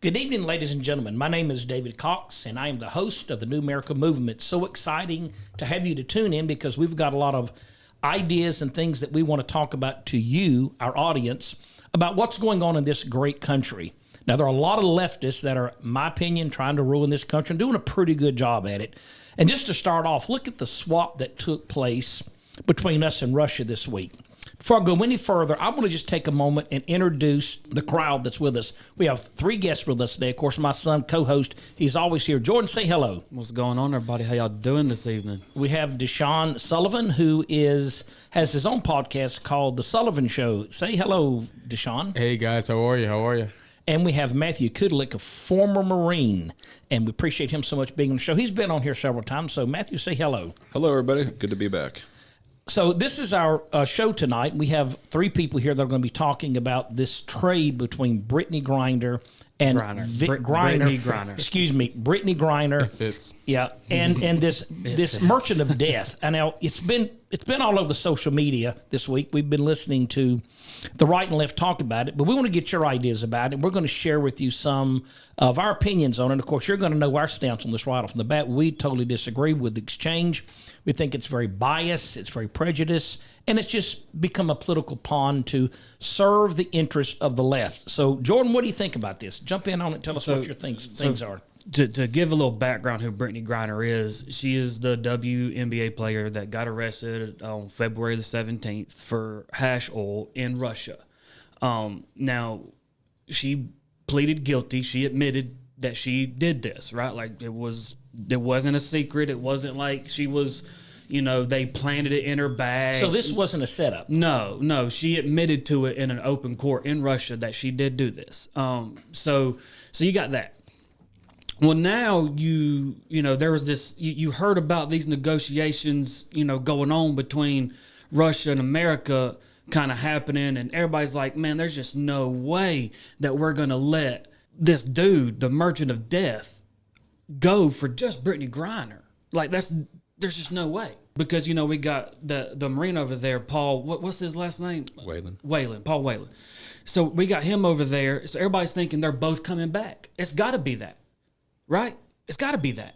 Good evening, ladies and gentlemen. My name is David Cox, and I am the host of the New America Movement. So exciting to have you to tune in because we've got a lot of ideas and things that we want to talk about to you, our audience, about what's going on in this great country. Now, there are a lot of leftists that are, in my opinion, trying to ruin this country and doing a pretty good job at it. And just to start off, look at the swap that took place between us and Russia this week. Before I go any further, I want to just take a moment and introduce the crowd that's with us. We have three guests with us today. Of course, my son, co-host, he's always here. Jordan, say hello. What's going on, everybody? How y'all doing this evening? We have DeShawn Sullivan, who has his own podcast called The Sullivan Show. Say hello, DeShawn. Hey, guys. How are you? And we have Matthew Kutilek, a former Marine, and we appreciate him so much being on the show. He's been on here several times, so Matthew, say hello. Hello, everybody. Good to be back. So this is our show tonight. We have three people here that are going to be talking about this trade between Brittany Griner and Brittany Griner. Excuse me, Brittany Griner. It's and this merchant of death. And now it's been all over the social media this week. We've been listening to the right and left talk about it, but we want to get your ideas about it. We're going to share with you some of our opinions on it. Of course, you're going to know our stance on this right off the bat. We totally disagree with the exchange. We think it's very biased, it's very prejudiced, and it's just become a political pawn to serve the interests of the left. So, Jordan, what do you think about this? Jump in on it. Tell us what your things are. To give a little background who Brittany Griner is, she is the WNBA player that got arrested on February the 17th for hash oil in Russia. Now, she pleaded guilty. She admitted that she did this, right? Like it wasn't a secret. It wasn't like she was, they planted it in her bag. So this wasn't a setup. No. She admitted to it in an open court in Russia that she did do this. So you got that. Well, now there was this. You heard about these negotiations, going on between Russia and America, kind of happening, and everybody's like, man, there's just no way that we're gonna let this dude, the merchant of death, go for just Brittany Griner. Like there's just no way. Because, we got the Marine over there, Paul, what's his last name? Paul Whelan. So we got him over there. So everybody's thinking they're both coming back. It's got to be that, right? It's got to be that.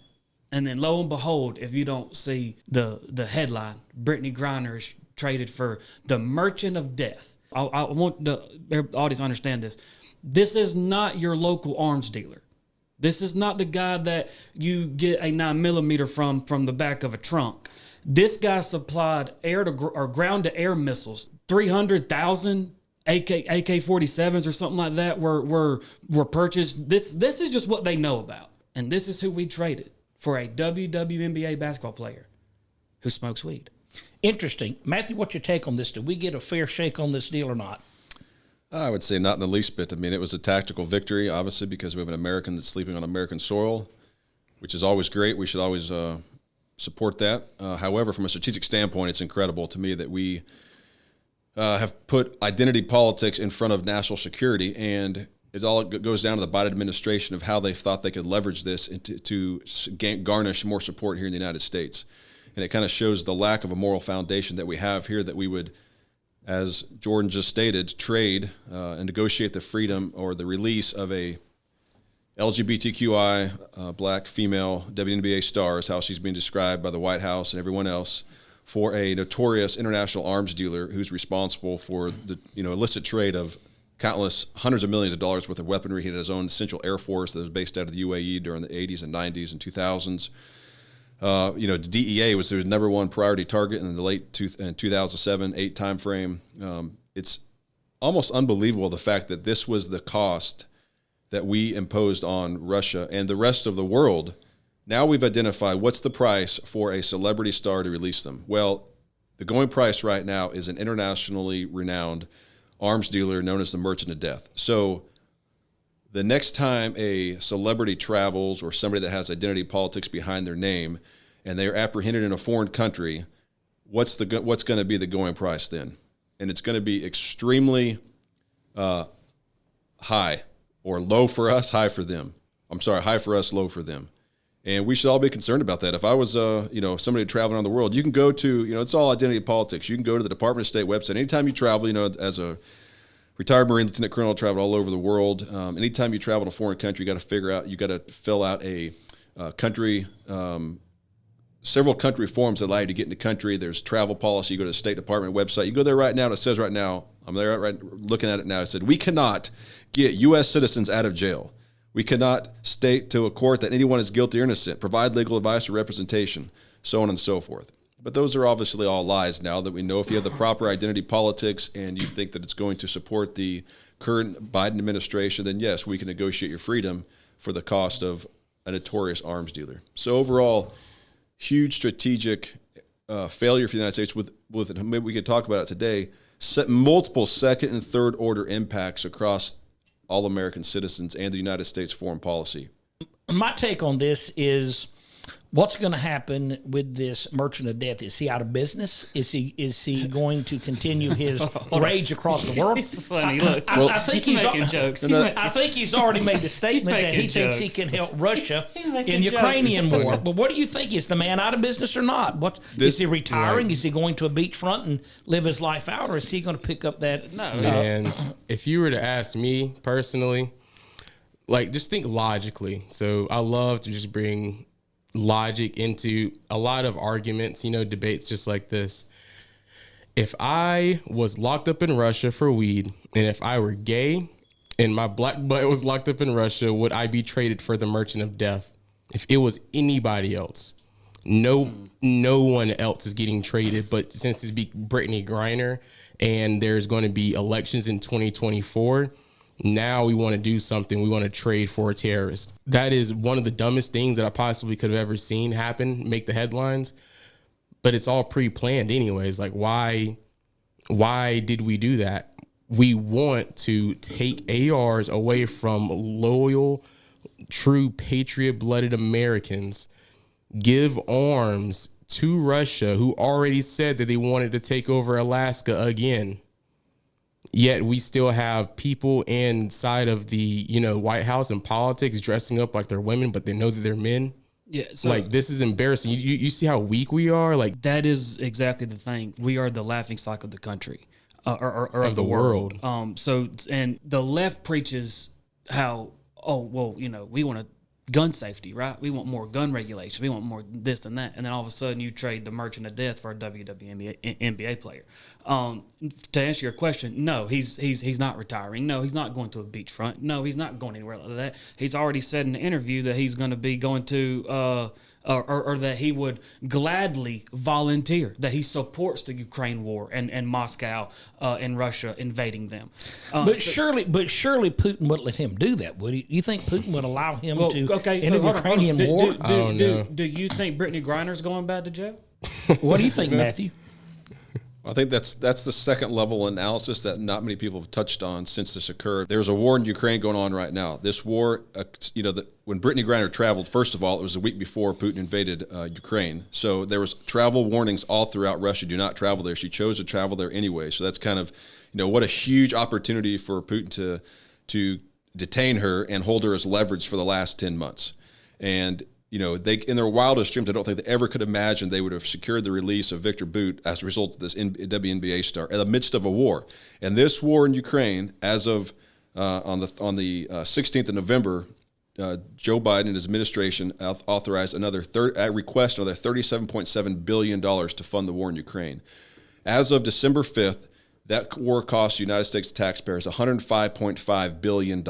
And then lo and behold, if you don't see the headline, Brittany Griner is traded for the merchant of death. I want the audience to understand this. This is not your local arms dealer. This is not the guy that you get a 9mm from the back of a trunk. This guy supplied ground to air missiles. 300,000 AK-47s or something like that were purchased. This is just what they know about, and this is who we traded for a WNBA basketball player who smokes weed. Interesting, Matthew. What's your take on this? Did we get a fair shake on this deal or not? I would say not in the least bit. I mean, it was a tactical victory, obviously, because we have an American that's sleeping on American soil, which is always great. We should always support that. However, from a strategic standpoint, it's incredible to me that we have put identity politics in front of national security, and it goes down to the Biden administration of how they thought they could leverage this to garnish more support here in the United States. And it kind of shows the lack of a moral foundation that we have here, that we would, as Jordan just stated, trade and negotiate the freedom or the release of a LGBTQI black female WNBA star, is how she's being described by the White House and everyone else, for a notorious international arms dealer who's responsible for the illicit trade of countless hundreds of millions of dollars worth of weaponry. He had his own Central Air Force that was based out of the UAE during the 80s and 90s and 2000s. The DEA was their number one priority target in the late 2007-8 timeframe. It's almost unbelievable, the fact that this was the cost that we imposed on Russia and the rest of the world. Now we've identified what's the price for a celebrity star to release them. Well, the going price right now is an internationally renowned arms dealer known as the Merchant of Death. So the next time a celebrity travels, or somebody that has identity politics behind their name, and they are apprehended in a foreign country, what's going to be the going price then? And it's going to be extremely high, or low for us, high for them. I'm sorry, high for us, low for them. And we should all be concerned about that. If I was, somebody traveling around the world, you can go to, it's all identity politics. You can go to the Department of State website. Anytime you travel, as a retired Marine Lieutenant Colonel, traveled all over the world. Anytime you travel to a foreign country, you got to fill out a country, several country forms that allow you to get into country. There's travel policy. You go to the State Department website. You go there right now, and it says right now, I'm there right looking at it now. It said, we cannot get U.S. citizens out of jail. We cannot state to a court that anyone is guilty or innocent, provide legal advice or representation, so on and so forth. But those are obviously all lies now that we know. If you have the proper identity politics and you think that it's going to support the current Biden administration, then yes, we can negotiate your freedom for the cost of a notorious arms dealer. So overall, huge strategic failure for the United States with maybe we could talk about it today, multiple second and third order impacts across all American citizens and the United States foreign policy. My take on this is, what's going to happen with this merchant of death? Is he out of business? Is he going to continue his rage across the world? It's funny. Look, I think he's making jokes. I think he's already made the statement that he thinks he can help Russia in the Ukrainian war. But what do you think? Is the man out of business or not? Is he retiring? Right. Is he going to a beachfront and live his life out, or is he going to pick up that? No. And if you were to ask me personally, like, just think logically. So I love to just bring logic into a lot of arguments, debates just like this. If I was locked up in Russia for weed, and if I were gay and my black butt was locked up in Russia, would I be traded for the merchant of death? If it was anybody else, no one else is getting traded. But since it's Brittany Griner and there's going to be elections in 2024, now we want to do something. We want to trade for a terrorist. That is one of the dumbest things that I possibly could have ever seen happen, make the headlines. But it's all pre-planned anyways. Like, why did we do that? We want to take ARs away from loyal, true patriot-blooded Americans, give arms to Russia, who already said that they wanted to take over Alaska again. Yet we still have people inside of the, White House and politics dressing up like they're women, but they know that they're men. Yeah, so like, this is embarrassing. You see how weak we are? Like, that is exactly the thing. We are the laughingstock of the country, or of the world. So, and the left preaches how, we want to gun safety, right? We want more gun regulation. We want more this and that. And then all of a sudden you trade the merchant of death for a WNBA player. To answer your question, no, he's not retiring. No, he's not going to a beachfront. No, he's not going anywhere like that. He's already said in the interview that he's going to be going to, or that he would gladly volunteer, that he supports the Ukraine war and Moscow and Russia invading them. But surely Putin wouldn't let him do that, would he? You think Putin would allow him to in the Ukrainian war? Do you think Brittany Griner's going back to jail? What do you think, Matthew? I think that's the second level analysis that not many people have touched on since this occurred. There's a war in Ukraine going on right now. This war, when Brittany Griner traveled, first of all, it was a week before Putin invaded Ukraine. So there was travel warnings all throughout Russia. Do not travel there. She chose to travel there anyway. So that's kind of, what a huge opportunity for Putin to detain her and hold her as leverage for the last 10 months. And they, in their wildest dreams, I don't think they ever could imagine they would have secured the release of Viktor Bout as a result of this WNBA star in the midst of a war. And this war in Ukraine, as of on the 16th of November, Joe Biden and his administration authorized request another $37.7 billion to fund the war in Ukraine. As of December 5th, that war cost the United States taxpayers $105.5 billion.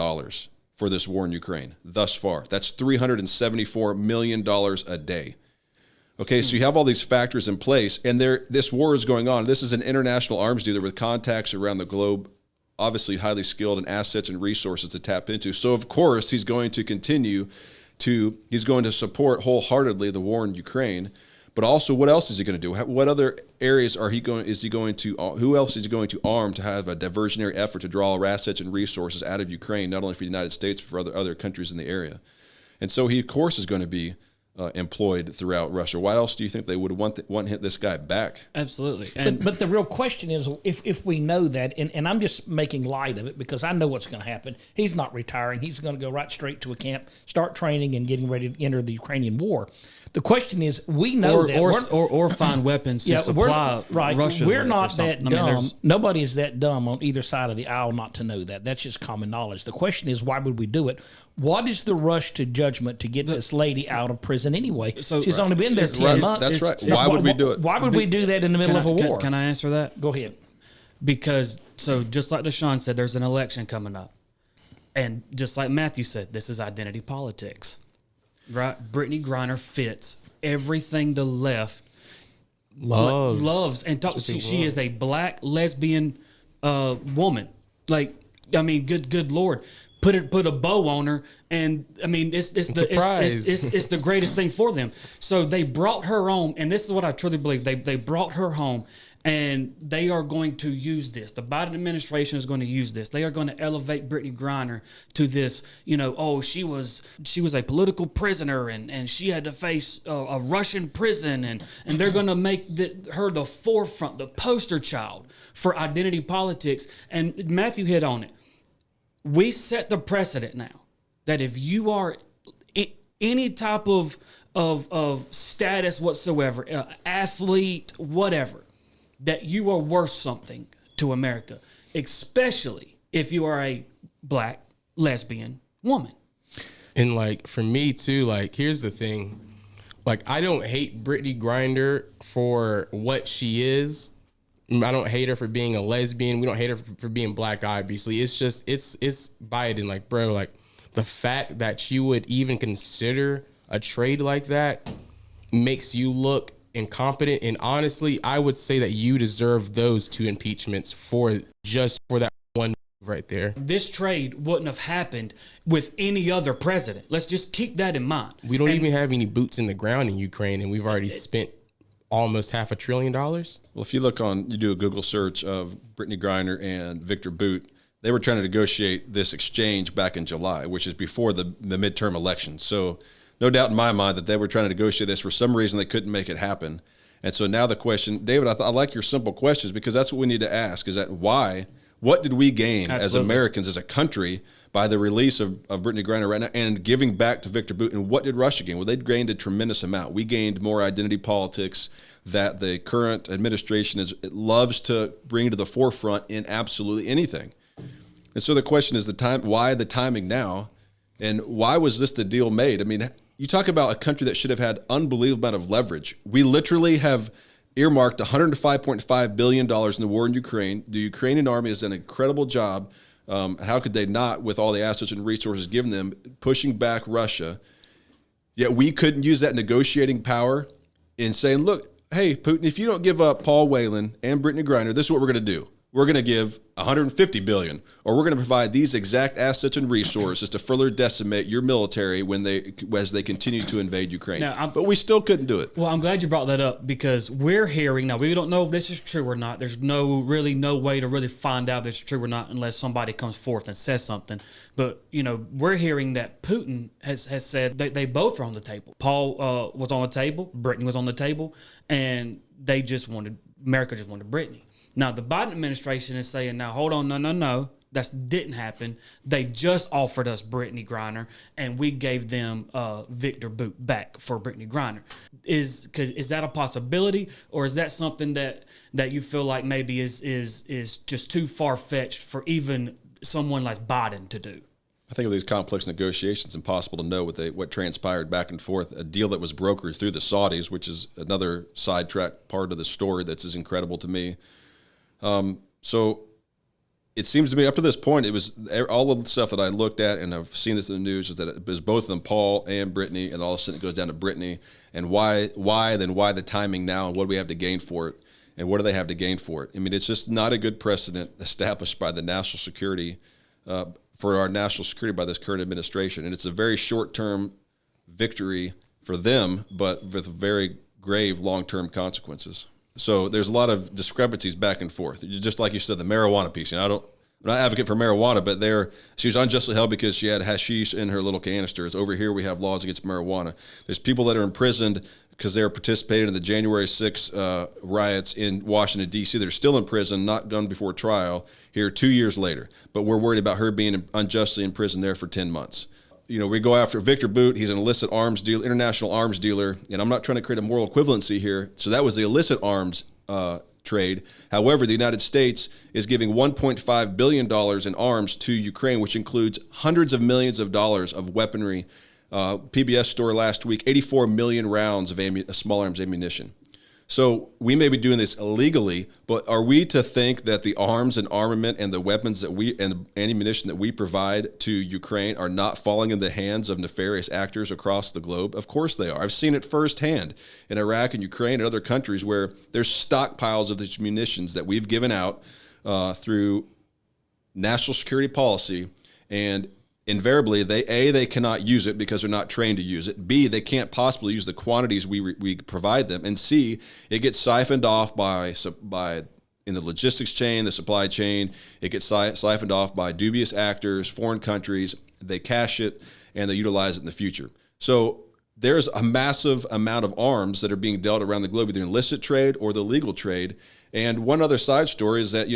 For this war in Ukraine thus far. That's $374 million a day. Okay, so you have all these factors in place, and this war is going on. This is an international arms dealer with contacts around the globe, obviously highly skilled and assets and resources to tap into. So, of course, he's going to support wholeheartedly the war in Ukraine. But also, what else is he going to do? What other areas who else is he going to arm to have a diversionary effort to draw assets and resources out of Ukraine, not only for the United States, but for other countries in the area? And so he, of course, is going to be employed throughout Russia. Why else do you think they would want this guy back? Absolutely. But the real question is, if we know that, and I'm just making light of it because I know what's going to happen. He's not retiring. He's going to go right straight to a camp, start training, and getting ready to enter the Ukrainian war. The question is, we know or find weapons to supply Russia. We're not that dumb. Nobody is that dumb on either side of the aisle not to know that. That's just common knowledge. The question is, why would we do it? What is the rush to judgment to get this lady out of prison anyway? So, she's only been there 10 months. That's right. Why would we do it? Why would we do that in the middle of a war? Can I answer that? Go ahead. Because, just like DeShawn said, there's an election coming up. And just like Matthew said, this is identity politics. Right? Brittany Griner fits everything the left loves and talks. She is a black lesbian woman. Like, I mean, good Lord, put a bow on her, and I mean, it's the greatest thing for them. So they brought her home, and this is what I truly believe. They brought her home, and they are going to use this. The Biden administration is going to use this. They are going to elevate Brittany Griner to this, she was a political prisoner and she had to face a Russian prison, and they're going to make her the forefront, the poster child for identity politics. And Matthew hit on it. We set the precedent now that if you are any type of status whatsoever, athlete, whatever, that you are worth something to America, especially if you are a black lesbian woman. And like for me too, like here's the thing, like I don't hate Brittany Griner for what she is. I don't hate her for being a lesbian. We don't hate her for being black, obviously. It's just it's Biden, like bro, like the fact that you would even consider a trade like that makes you look incompetent. And honestly, I would say that you deserve those 2 impeachments for that one right there. This trade wouldn't have happened with any other president. Let's just keep that in mind. We don't even have any boots in the ground in Ukraine, and we've already spent almost $500 billion. Well, if you do a Google search of Brittany Griner and Viktor Bout, they were trying to negotiate this exchange back in July, which is before the midterm election. So no doubt in my mind that they were trying to negotiate this. For some reason, they couldn't make it happen. And so now the question, David, I like your simple questions, because that's what we need to ask, is that why? What did we gain as Americans, as a country, by the release of Brittany Griner right now and giving back to Viktor Bout? And what did Russia gain? Well, they gained a tremendous amount. We gained more identity politics that the current administration loves to bring to the forefront in absolutely anything. And so the question is why the timing now? And why was this the deal made? I mean, you talk about a country that should have had unbelievable amount of leverage. We literally have earmarked $105.5 billion in the war in Ukraine. The Ukrainian army has done an incredible job. How could they not, with all the assets and resources given them, pushing back Russia? Yet we couldn't use that negotiating power in saying, look, hey, Putin, if you don't give up Paul Whelan and Brittany Griner, this is what we're going to do. We're going to give $150 billion, or we're going to provide these exact assets and resources to further decimate your military as they continue to invade Ukraine. But we still couldn't do it. Well, I'm glad you brought that up, because we're hearing now. We don't know if this is true or not. There's no way to really find out if it's true or not unless somebody comes forth and says something. But we're hearing that Putin has said that they both are on the table. Paul was on the table, Brittany was on the table, and America just wanted Brittany. Now, the Biden administration is saying, now, hold on, no, that didn't happen. They just offered us Brittany Griner, and we gave them Viktor Bout back for Brittany Griner. Is that a possibility, or is that something that you feel like maybe is just too far-fetched for even someone like Biden to do? I think of these complex negotiations, impossible to know what transpired back and forth. A deal that was brokered through the Saudis, which is another sidetrack part of the story that's as incredible to me. So it seems to me up to this point, it was all of the stuff that I looked at, and I've seen this in the news, is that it was both of them, Paul and Brittany, and all of a sudden it goes down to Brittany. And why the timing now, and what do we have to gain for it, and what do they have to gain for it? I mean, it's just not a good precedent established by the national security, for our national security by this current administration. And it's a very short-term victory for them, but with very grave long-term consequences. So there's a lot of discrepancies back and forth. Just like you said, the marijuana piece. I not advocate for marijuana, but she was unjustly held because she had hashish in her little canisters. Over here, we have laws against marijuana. There's people that are imprisoned because they were participating in the January 6 riots in Washington, D.C. They're still in prison, not done before trial, here 2 years later. But we're worried about her being unjustly in prison there for 10 months. We go after Viktor Bout. He's an illicit arms dealer, international arms dealer, and I'm not trying to create a moral equivalency here. So that was the illicit arms trade. However, the United States is giving $1.5 billion in arms to Ukraine, which includes hundreds of millions of dollars of weaponry. PBS story last week, 84 million rounds of small arms ammunition. So we may be doing this illegally, but are we to think that the arms and armament and the weapons and the ammunition that we provide to Ukraine are not falling in the hands of nefarious actors across the globe? Of course they are. I've seen it firsthand in Iraq and Ukraine and other countries where there's stockpiles of these munitions that we've given out through national security policy, and invariably, they cannot use it because they're not trained to use it. B, they can't possibly use the quantities we provide them. And C, it gets siphoned off by in the logistics chain, the supply chain. It gets siphoned off by dubious actors, foreign countries. They cache it and they utilize it in the future. So there's a massive amount of arms that are being dealt around the globe, either illicit trade or the legal trade. And one other side story is that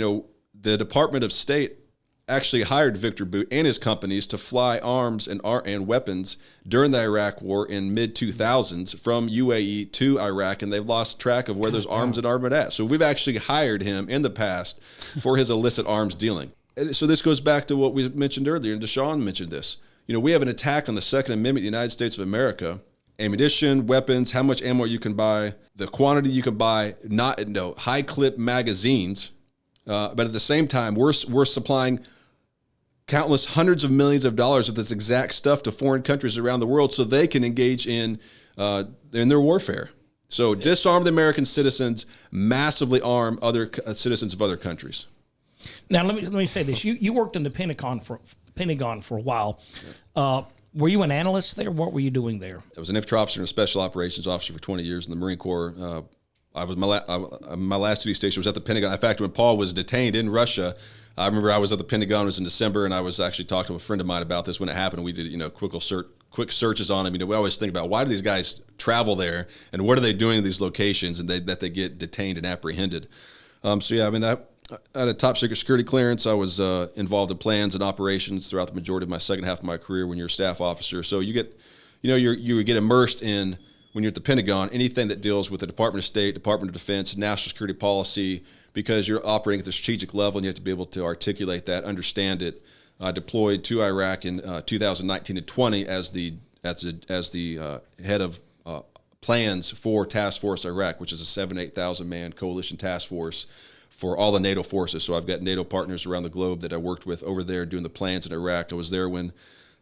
the Department of State actually hired Viktor Bout and his companies to fly arms and weapons during the Iraq War in mid-2000s from UAE to Iraq, and they've lost track of where those arms and armament at. So we've actually hired him in the past for his illicit arms dealing. And so this goes back to what we mentioned earlier, and DeShawn mentioned this. We have an attack on the Second Amendment of the United States of America. Ammunition, weapons, how much ammo you can buy, the quantity you can buy, high-clip magazines. But at the same time, we're supplying countless hundreds of millions of dollars of this exact stuff to foreign countries around the world so they can engage in their warfare. So disarm the American citizens, massively arm other citizens of other countries. Now, let me say this. You worked in the Pentagon for a while. Were you an analyst there? What were you doing there? I was an infantry officer and a special operations officer for 20 years in the Marine Corps. I was my last duty station was at the Pentagon. In fact, when Paul was detained in Russia, I remember I was at the Pentagon. It was in December, and I was actually talking to a friend of mine about this when it happened. We did, quick searches on him. We always think about why do these guys travel there, and what are they doing in these locations, and that they get detained and apprehended. I had a top secret security clearance. I was involved in plans and operations throughout the majority of my second half of my career when you're a staff officer. So you get, you get immersed in, when you're at the Pentagon, anything that deals with the Department of State, Department of Defense, national security policy, because you're operating at the strategic level and you have to be able to articulate that, understand it. Deployed to Iraq in 2019 and 20 as the head of plans for Task Force Iraq, which is a 8,000 man coalition task force for all the NATO forces. So I've got NATO partners around the globe that I worked with over there doing the plans in Iraq. I was there when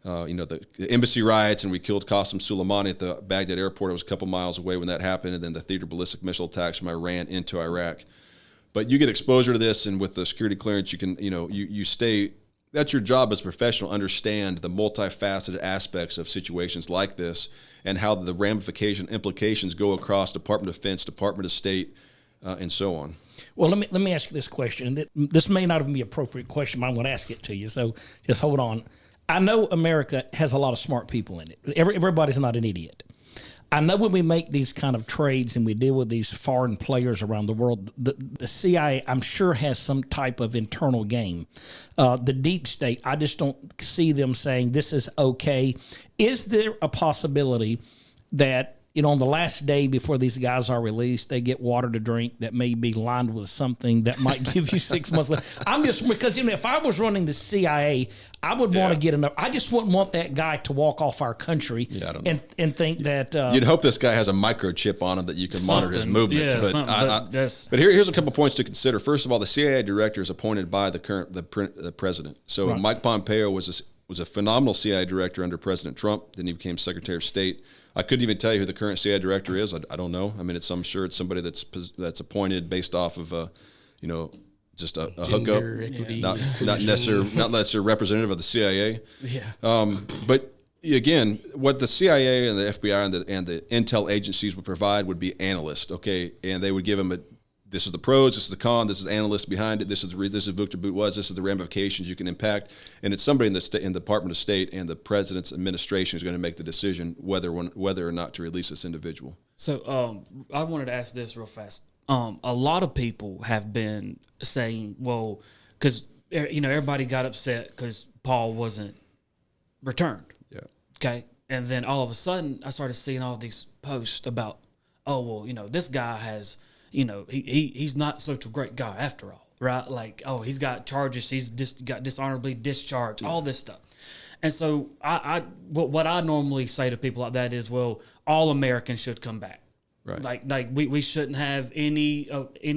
the embassy riots, and we killed Qasem Soleimani at the Baghdad airport. I was a couple miles away when that happened, and then the theater ballistic missile attacks from Iran into Iraq. But you get exposure to this, and with the security clearance, you can, you stay. That's your job as a professional, understand the multifaceted aspects of situations like this and how the implications go across Department of Defense, Department of State, and so on. Well, let me ask you this question. And this may not even be an appropriate question, but I'm going to ask it to you. So just hold on. I know America has a lot of smart people in it. Everybody's not an idiot. I know when we make these kind of trades and we deal with these foreign players around the world, the CIA, I'm sure, has some type of internal game. The deep state, I just don't see them saying this is okay. Is there a possibility that, on the last day before these guys are released, they get water to drink that may be lined with something that might give you 6 months left? I'm just, because, if I was running the CIA, I would want to get enough. I just wouldn't want that guy to walk off our country and think that. You'd hope this guy has a microchip on him that you can monitor his movements. But here's a couple points to consider. First of all, the CIA director is appointed by the president. So right. Mike Pompeo was a phenomenal CIA director under President Trump. Then he became Secretary of State. I couldn't even tell you who the current CIA director is. I don't know. I mean, I'm sure it's somebody that's appointed based off of, just a hookup, not necessarily representative of the CIA. Yeah. But again, what the CIA and the FBI and the intel agencies would provide would be analysts, okay, and they would give them this is the pros, this is the con, this is analysts behind it, this is Viktor Bout this is the ramifications you can impact, and it's somebody in the Department of State and the president's administration is going to make the decision whether or not to release this individual. So I wanted to ask this real fast. A lot of people have been saying, well, because everybody got upset because Paul wasn't returned. Yeah. Okay, and then all of a sudden I started seeing all these posts about, oh well, this guy has. He's not such a great guy after all, right? Like, oh, he's got charges, he's got dishonorably discharged, all this stuff. And so what I normally say to people like that is, well, all Americans should come back. Right. Like we shouldn't have any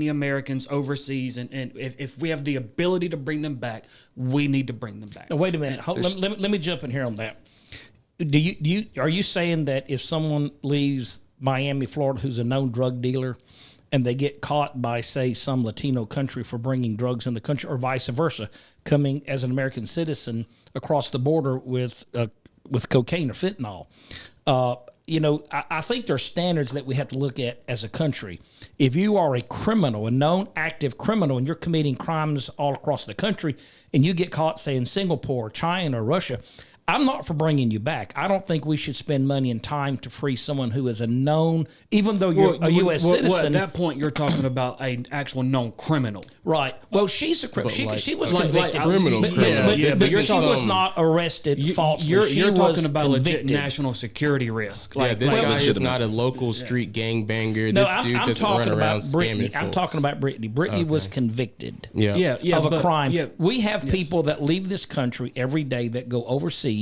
Americans overseas, and if we have the ability to bring them back, we need to bring them back. Now, wait a minute. Let me jump in here on that. Are you saying that if someone leaves Miami, Florida, who's a known drug dealer, and they get caught by, say, some Latino country for bringing drugs in the country, or vice versa, coming as an American citizen across the border with cocaine or fentanyl, I think there are standards that we have to look at as a country. If you are a criminal, a known active criminal, and you're committing crimes all across the country, and you get caught, say, in Singapore, China, or Russia, I'm not for bringing you back. I don't think we should spend money and time to free someone who is a known, even though you're a U.S. citizen. Well, at that point, you're talking about an actual known criminal. Right. Well, she's a criminal. She was convicted. Criminal. But she was not arrested falsely. You're talking about a legit national security risk. This guy is not a local street gangbanger. This dude doesn't run around scamming folks. I'm talking about Brittany. Brittany was convicted of a crime. Yeah. We have people that leave this country every day that go overseas,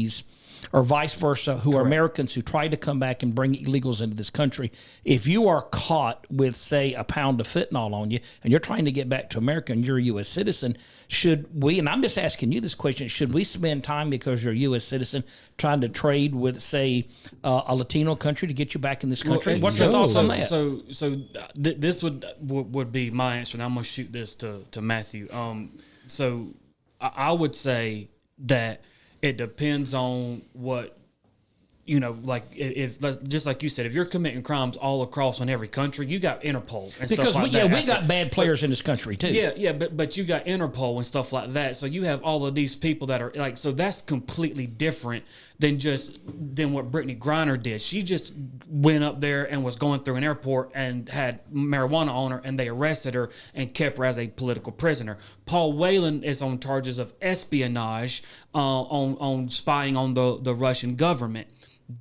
or vice versa, who are Americans who try to come back and bring illegals into this country. If you are caught with, say, a pound of fentanyl on you, and you're trying to get back to America and you're a U.S. citizen, should we, and I'm just asking you this question, should we spend time, because you're a U.S. citizen, trying to trade with, say, a Latino country to get you back in this country? Well, what's your thoughts on that? This would be my answer, and I'm going to shoot this to Matthew. So I would say that it depends on what, like if just like you said, if you're committing crimes all across on every country, you got Interpol and stuff like that. We got bad players in this country too. Yeah, but you got Interpol and stuff like that. So you have all of these people that are like, so that's completely different than what Brittany Griner did. She just went up there and was going through an airport and had marijuana on her, and they arrested her and kept her as a political prisoner. Paul Whelan is on charges of espionage, on spying on the Russian government.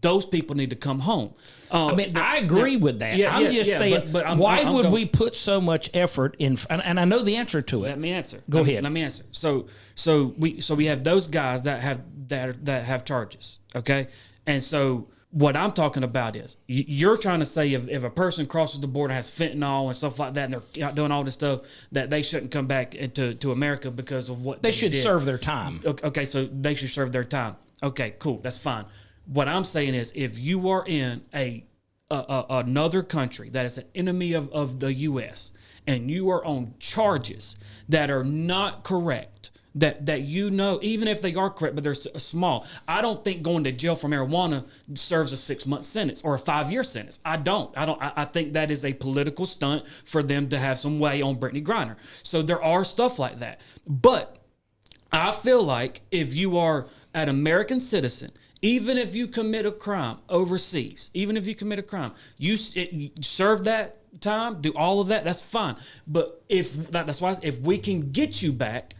Those people need to come home. I agree with that. I'm just saying, why would we put so much effort in? And I know the answer to it. Let me answer. Go ahead. Let me answer. So we have those guys that have charges. Okay, and so what I'm talking about is you're trying to say if a person crosses the border, has fentanyl and stuff like that, and they're out doing all this stuff, that they shouldn't come back to America because of what they should did. Serve their time. Okay, so they should serve their time. Okay, cool, that's fine. What I'm saying is, if you are in another country that is an enemy of the U.S. and you are on charges that are not correct, that even if they are correct, but they're small, I don't think going to jail for marijuana serves a 6-month sentence or a 5-year sentence. I think that is a political stunt for them to have some way on Brittany Griner. So there are stuff like that. But I feel like if you are an American citizen, even if you commit a crime overseas, you serve that time, do all of that, that's fine. But that's why if we can get you back,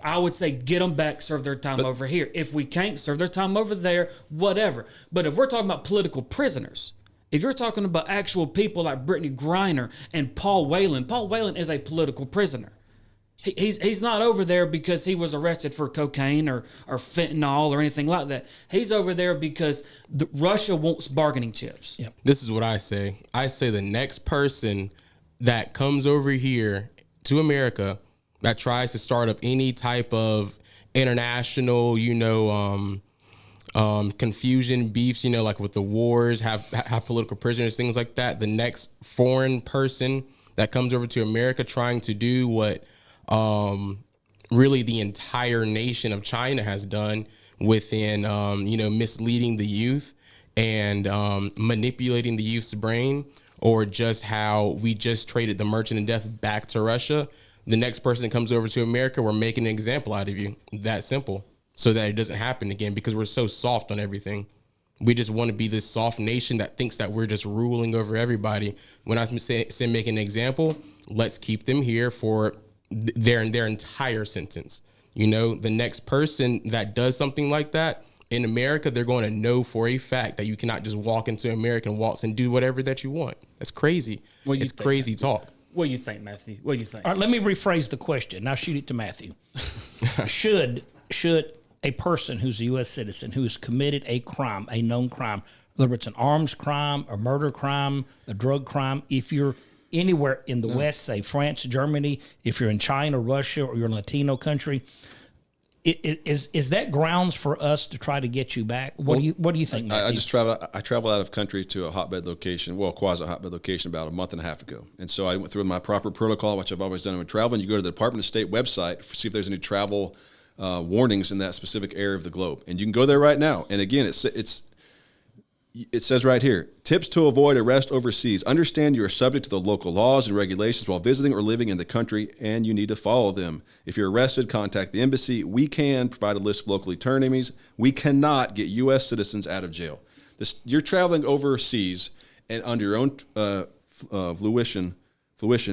I would say get them back, serve their time over here. If we can't, serve their time over there, whatever. But if we're talking about political prisoners, if you're talking about actual people like Brittany Griner and Paul Whelan is a political prisoner. He's not over there because he was arrested for cocaine or fentanyl or anything like that. He's over there because Russia wants bargaining chips. Yep. This is what I say. I say the next person that comes over here to America that tries to start up any type of international, confusion, beefs, like with the wars, have political prisoners, things like that. The next foreign person that comes over to America trying to do what really the entire nation of China has done within, misleading the youth and manipulating the youth's brain, or just how we just traded the Merchant of Death back to Russia. The next person that comes over to America, we're making an example out of you. That simple. So that it doesn't happen again, because we're so soft on everything. We just want to be this soft nation that thinks that we're just ruling over everybody. When I say making an example, let's keep them here for their entire sentence. You know, the next person that does something like that in America, they're going to know for a fact that you cannot just walk into American waltz and do whatever that you want. That's crazy. It's crazy talk. What do you think, Matthew? What do you think? All right, let me rephrase the question. Now shoot it to Matthew. Should a person who's a U.S. citizen who has committed a crime, a known crime, whether it's an arms crime, a murder crime, a drug crime, if you're anywhere in the West, say France, Germany, if you're in China, Russia, or you're in a Latino country, is that grounds for us to try to get you back? What do you think, Matthew? I traveled out of country to a hotbed location, quasi hotbed location, about a month and a half ago. And so I went through my proper protocol, which I've always done when traveling. You go to the Department of State website, see if there's any travel warnings in that specific area of the globe, and you can go there right now. And again, it says right here: tips to avoid arrest overseas. Understand you are subject to the local laws and regulations while visiting or living in the country, and you need to follow them. If you're arrested, contact the embassy. We can provide a list of local attorneys. We cannot get U.S. citizens out of jail. You're traveling overseas and under your own fruition,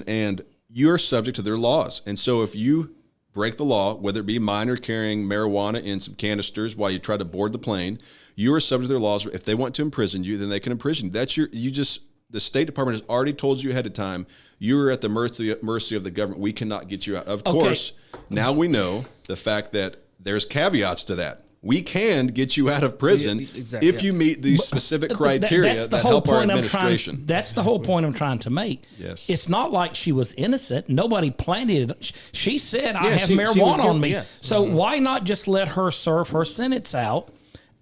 and you're subject to their laws. And so if you break the law, whether it be minor carrying marijuana in some canisters while you try to board the plane, you are subject to their laws. If they want to imprison you, then they can imprison you. The State Department has already told you ahead of time, you are at the mercy of the government. We cannot get you out. Of course, now we know the fact that there's caveats to that. We can get you out of prison if you meet these specific criteria that help our administration. That's the whole point I'm trying to make. Yes. It's not like she was innocent. Nobody planted it. She said, I have she marijuana was guilty, on me. yes. So why not just let her serve her sentence out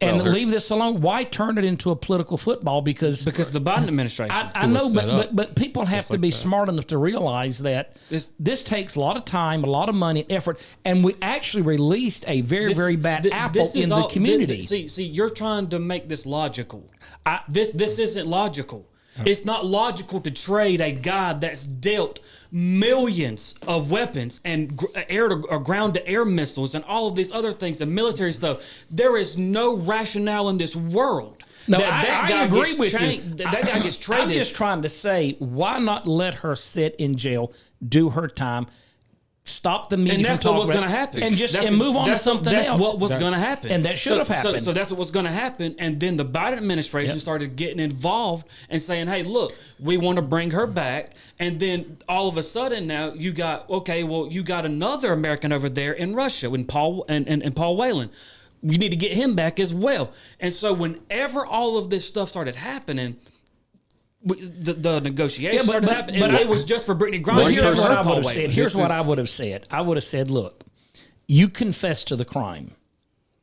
and leave this alone? Why turn it into a political football? Because the Biden administration. I know, but people have to be smart enough to realize that this takes a lot of time, a lot of money, and effort, and we actually released a very bad apple in the community. See, you're trying to make this logical. This isn't logical. It's not logical to trade a guy that's dealt millions of weapons and ground-to-air missiles and all of these other things and military stuff. There is no rationale in this world. No, I agree with you. That guy gets traded. I'm just trying to say, why not let her sit in jail, do her time, stop the media and that's from what was talking going to happen, and move on to something else. That's what was going to happen, and that should have happened. So that's what was going to happen. And then the Biden administration started getting involved and saying, "Hey, look, we want to bring her back." And then all of a sudden, now you got you got another American over there in Russia, and Paul Whelan. You need to get him back as well. And so whenever all of this stuff started happening, the negotiations started happening, and it was just for Brittany Griner. Here's what I would have said. I would have said, look, you confessed to the crime.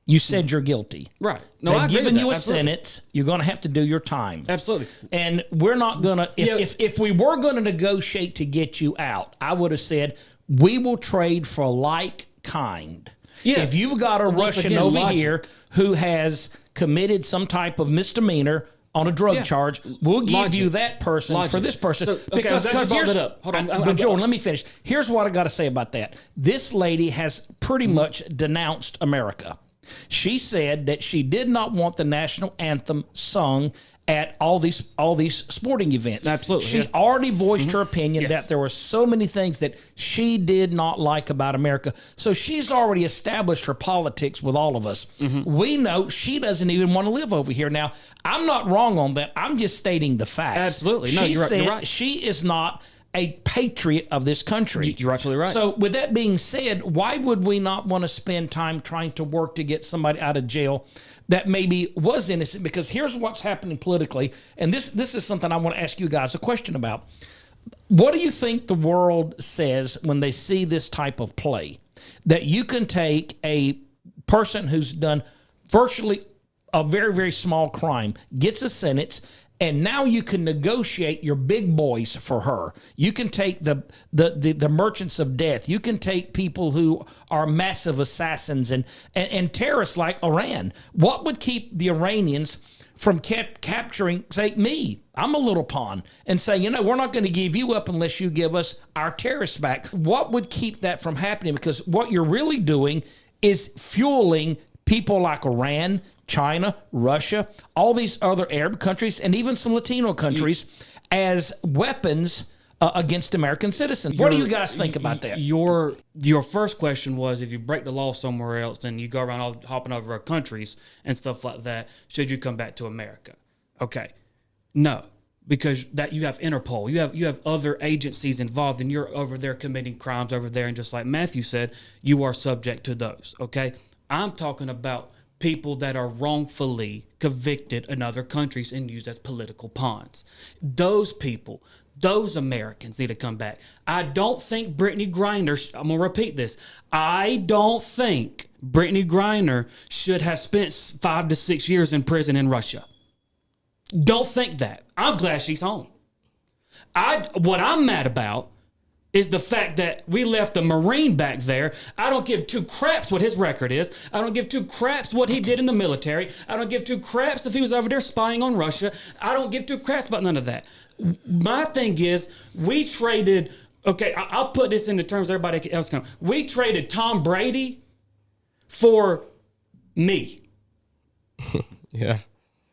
You said you're guilty. Right. No, They've I agree given with you that. a sentence. You're going to have to do your time. Absolutely. And we're not going to, if we were going to negotiate to get you out, I would have said, we will trade for like kind. Yeah. If you've got a Russian here who has committed some type of misdemeanor on a drug charge, we'll give you that person for this person. So, because here's it up. Hold on. But Jordan, let me finish. Here's what I got to say about that. This lady has pretty much denounced America. She said that she did not want the national anthem sung at all these sporting events. Absolutely. She already voiced her opinion that there were so many things that she did not like about America. So she's already established her politics with all of us. We know she doesn't even want to live over here. Now, I'm not wrong on that. I'm just stating the facts. Absolutely. No, You're right. She is not a patriot of this country. You're absolutely right. So with that being said, why would we not want to spend time trying to work to get somebody out of jail that maybe was innocent? Because here's what's happening politically, and this is something I want to ask you guys a question about. What do you think the world says when they see this type of play? That you can take a person who's done virtually a very, very small crime, gets a sentence, And now you can negotiate your big boys for her. You can take the merchants of death. You can take people who are massive assassins and terrorists like Iran. What would keep the Iranians from capturing, say, me? I'm a little pawn, and say, we're not going to give you up unless you give us our terrorists back. What would keep that from happening? Because what you're really doing is fueling people like Iran, China, Russia, all these other Arab countries, and even some Latino countries as weapons against American citizens. What do you guys think about that? Your first question was, if you break the law somewhere else and you go around all hopping over our countries and stuff like that, should you come back to America? Okay. No, because that you have Interpol, you have other agencies involved, and you're over there committing crimes over there, and just like Matthew said, you are subject to those. Okay. I'm talking about people that are wrongfully convicted in other countries and used as political pawns. Those people, those Americans need to come back. I don't think Brittany Griner, I'm going to repeat this, I don't think Brittany Griner should have spent 5 to 6 years in prison in Russia. Don't think that. I'm glad she's home. What I'm mad about is the fact that we left a Marine back there. I don't give two craps what his record is. I don't give two craps what he did in the military. I don't give two craps if he was over there spying on Russia. I don't give two craps about none of that. My thing is, we traded, okay, I'll put this into terms everybody else can. We traded Tom Brady for me. Yeah.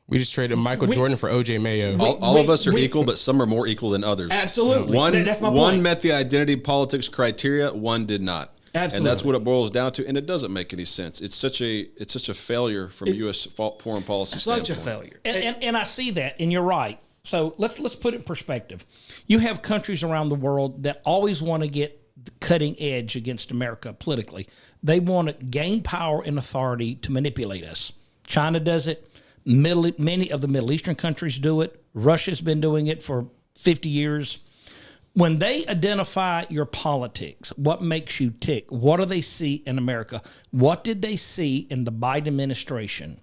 We just traded Michael Jordan for O.J. Mayo. All of us are equal, but some are more equal than others. Absolutely. That's my point. One met the identity politics criteria, one did not. Absolutely. And that's what it boils down to, and it doesn't make any sense. It's such a failure from U.S. foreign policy standpoint. Such a failure. And I see that, and you're right. So let's put it in perspective. You have countries around the world that always want to get the cutting edge against America politically. They want to gain power and authority to manipulate us. China does it. Many of the Middle Eastern countries do it. Russia's been doing it for 50 years. When they identify your politics, what makes you tick? What do they see in America? What did they see in the Biden administration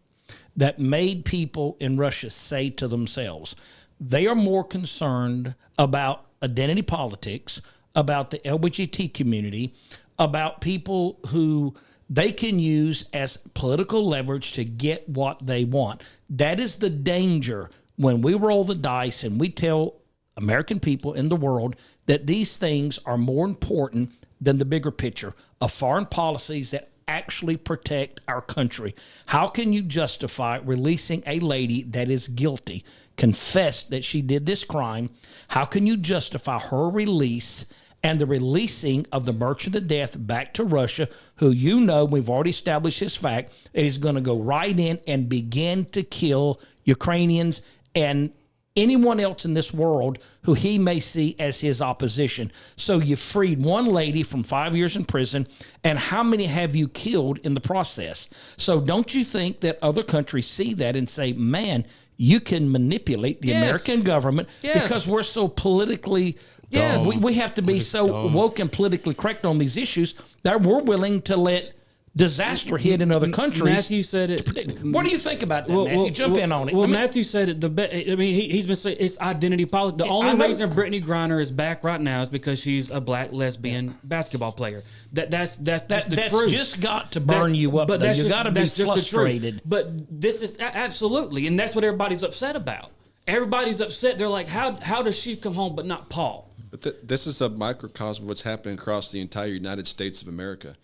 that made people in Russia say to themselves, they are more concerned about identity politics, about the LGBT community, about people who they can use as political leverage to get what they want. That is the danger when we roll the dice and we tell American people in the world that these things are more important than the bigger picture of foreign policies that actually protect our country. How can you justify releasing a lady that is guilty, confessed that she did this crime? How can you justify her release and the releasing of the merchant of death back to Russia, who we've already established this fact, that he's going to go right in and begin to kill Ukrainians and anyone else in this world who he may see as his opposition. So you freed one lady from 5 years in prison, and how many have you killed in the process? So don't you think that other countries see that and say, man, you can manipulate the American government because we're so politically... Yes. We have to be so woke and politically correct on these issues that we're willing to let disaster hit in other countries. Matthew said it. What do you think about that, Matthew? Jump in on it. Well, Matthew said it. He's been saying it's identity politics. The only reason Brittany Griner is back right now is because she's a black lesbian basketball player. That's the truth. That's just got to burn you up. But you got to be frustrated. But this is absolutely, and that's what everybody's upset about. Everybody's upset. They're like, how does she come home but not Paul? But this is a microcosm of what's happening across the entire United States of America.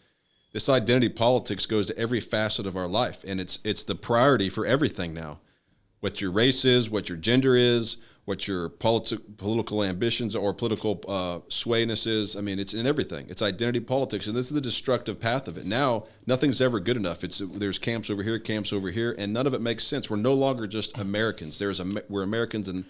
This identity politics goes to every facet of our life, and it's the priority for everything now. What your race is, what your gender is, what your political ambitions or political swayness is. I mean, it's in everything. It's identity politics, and this is the destructive path of it. Now, nothing's ever good enough. There's camps over here, and none of it makes sense. We're no longer just Americans. We're Americans, and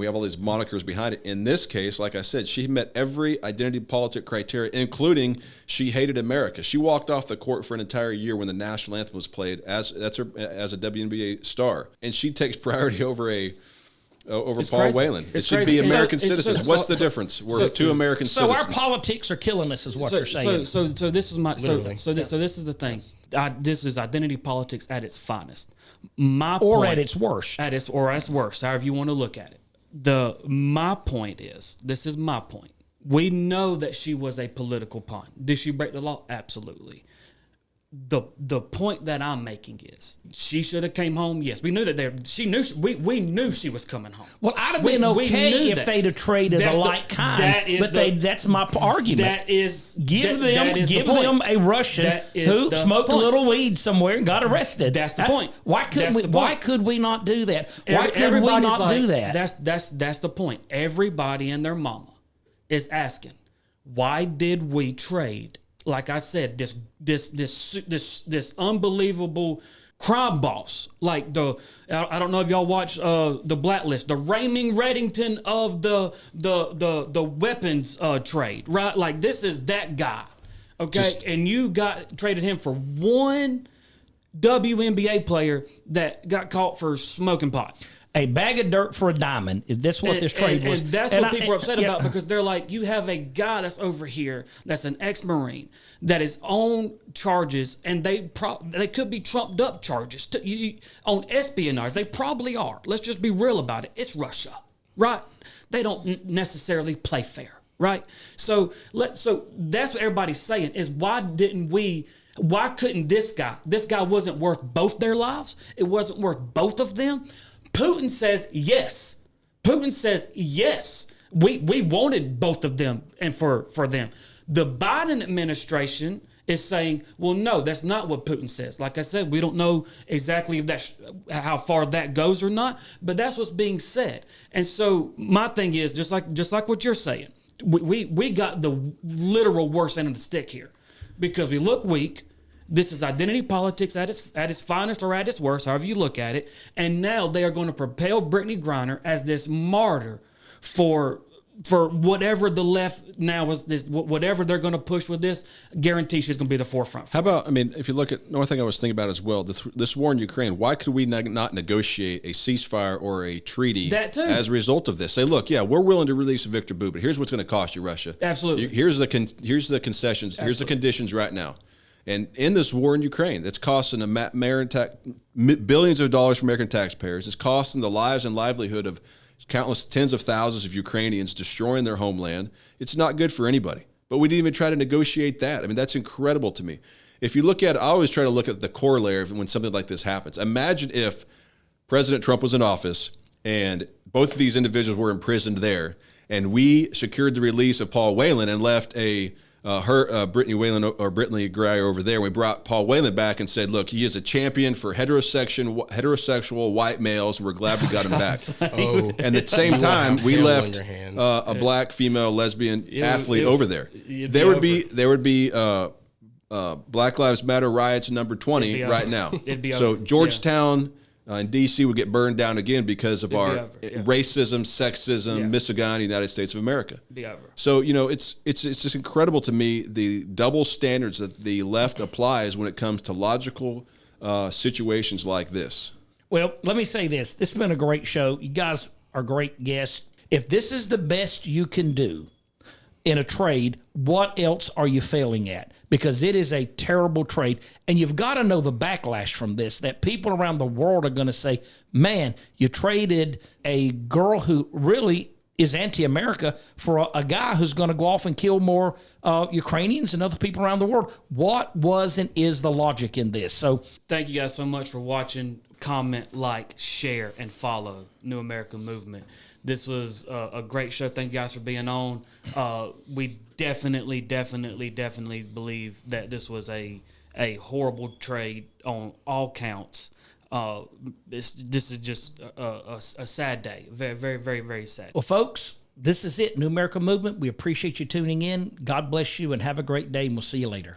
we have all these monikers behind it. In this case, like I said, she met every identity politic criteria, including she hated America. She walked off the court for an entire year when the national anthem was played as a WNBA star, and she takes priority over a over It's Paul crazy. Whelan. It's It should crazy. be So- American it's- citizens. so- What's the so- difference? We're two American So citizens. our politics are killing us, is what you're saying. So this is my Literally. so this is the thing. This is identity politics at its finest. Or at its worst. At its worst, however you want to look at it. My point is, this is my point. We know that she was a political pawn. Did she break the law? Absolutely. The point that I'm making is she should have came home. Yes, we knew that we knew she was coming home. Well, I'd have been okay knew if that. they'd have traded That's the the- like kind. that is But that's my argument. That is Give that is the them point. a Russian That is who the smoked point. a little weed somewhere and got arrested. That's the point. Why couldn't That's we? the Why point. could we not do that? Why could we Everybody's not like, do that? That's the point. Everybody and their mama is asking, why did we trade? Like I said, this unbelievable crime boss, like I don't know if y'all watch the Blacklist, the Raymond Reddington of the weapons trade, right? Like this is that guy, okay? And you traded him for one WNBA player that got caught for smoking pot. A bag of dirt for a diamond. That's what this trade was. And that's what people are upset about, because they're like, you have a guy that's over here that's an ex-Marine that is on charges, and they could be trumped up charges on espionage. They probably are. Let's just be real about it. It's Russia, right? They don't necessarily play fair, right? So that's what everybody's saying is, why couldn't this guy wasn't worth both their lives? It wasn't worth both of them. Putin says yes. We wanted both of them and for them. The Biden administration is saying, well, no, that's not what Putin says. Like I said, we don't know exactly if that's how far that goes or not, but that's what's being said. And so my thing is, just like what you're saying, we got the literal worst end of the stick here, because we look weak. This is identity politics at its finest, or at its worst, however you look at it. And now they are going to propel Brittany Griner as this martyr for whatever the left now is, this whatever they're going to push with this. Guarantee she's going to be the forefront. How about, if you look at, one thing I was thinking about as well, this war in Ukraine, why could we not negotiate a ceasefire or a treaty That too. as a result of this? Say, look, yeah, we're willing to release Viktor Bout, but here's what's going to cost you, Russia. Absolutely. Here's the concessions. Absolutely. Here's the conditions right now. And in this war in Ukraine, that's costing billions of dollars for American taxpayers. It's costing the lives and livelihood of countless tens of thousands of Ukrainians, destroying their homeland. It's not good for anybody. But we didn't even try to negotiate that. That's incredible to me. If you look at, I always try to look at the corollary of when something like this happens. Imagine if President Trump was in office and both of these individuals were imprisoned there, and we secured the release of Paul Whelan and left Brittany Whelan or Brittany Griner over there. We brought Paul Whelan back and said, look, he is a champion for heterosexual white males. We're glad we got him back. And at the same time, we left a black female lesbian athlete over there. There would be Black Lives Matter riots number 20 right now. So Georgetown in D.C. would get burned down again because of our racism, sexism, misogyny in the United States of America. So, it's just incredible to me, the double standards that the left applies when it comes to logical situations like this. Well, let me say this. This has been a great show. You guys are great guests. If this is the best you can do in a trade, what else are you failing at? Because it is a terrible trade. And you've got to know the backlash from this, that people around the world are going to say, man, you traded a girl who really is anti-America for a guy who's going to go off and kill more Ukrainians and other people around the world. What was and is the logic in this? So thank you guys so much for watching. Comment, like, share, and follow New American Movement. This was a great show. Thank you guys for being on. We definitely believe that this was a horrible trade on all counts. This is just a sad day. Very sad. Well, folks, this is it. New American Movement. We appreciate you tuning in. God bless you and have a great day, and we'll see you later.